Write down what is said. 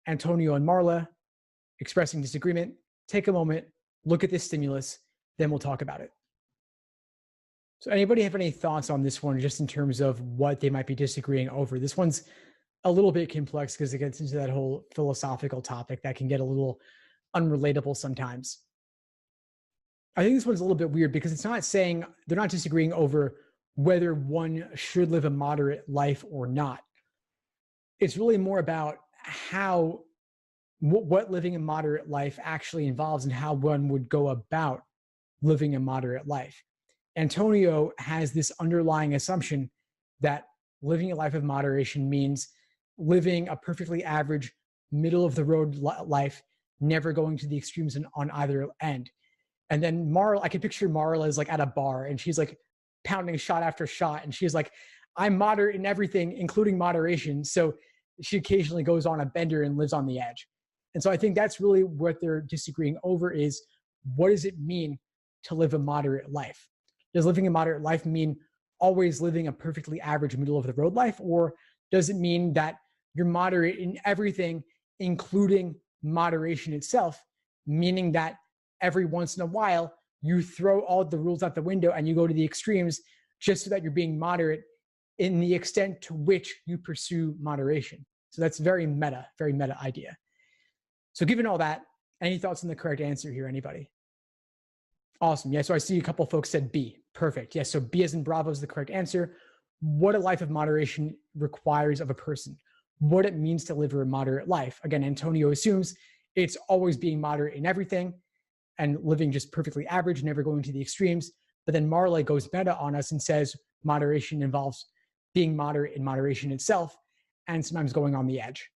Antonio and Marla expressing disagreement. Take a moment, look at this stimulus, then we'll talk about it. So anybody have any thoughts on this one, just in terms of what they might be disagreeing over? This one's a little bit complex because it gets into that whole philosophical topic that can get a little unrelatable sometimes. I think this one's a little bit weird because it's not saying, they're not disagreeing over whether one should live a moderate life or not. It's really more about what living a moderate life actually involves and how one would go about living a moderate life. Antonio has this underlying assumption that living a life of moderation means living a perfectly average, middle of the road life, never going to the extremes on either end. And then Marla, I can picture Marla as like at a bar and she's like pounding shot after shot. And she's like, I'm moderate in everything, including moderation. So she occasionally goes on a bender and lives on the edge. And so I think that's really what they're disagreeing over is, what does it mean to live a moderate life? Does living a moderate life mean always living a perfectly average middle of the road life? Or does it mean that you're moderate in everything, including moderation itself, meaning that every once in a while you throw all the rules out the window and you go to the extremes just so that you're being moderate in the extent to which you pursue moderation? So that's very meta idea. So given all that, any thoughts on the correct answer here, anybody? Awesome. Yeah, so I see a couple folks said B. Perfect. Yes, so B as in Bravo is the correct answer. What a life of moderation requires of a person. What it means to live a moderate life. Again, Antonio assumes it's always being moderate in everything and living just perfectly average, never going to the extremes. But then Marla goes meta on us and says moderation involves being moderate in moderation itself and sometimes going on the edge.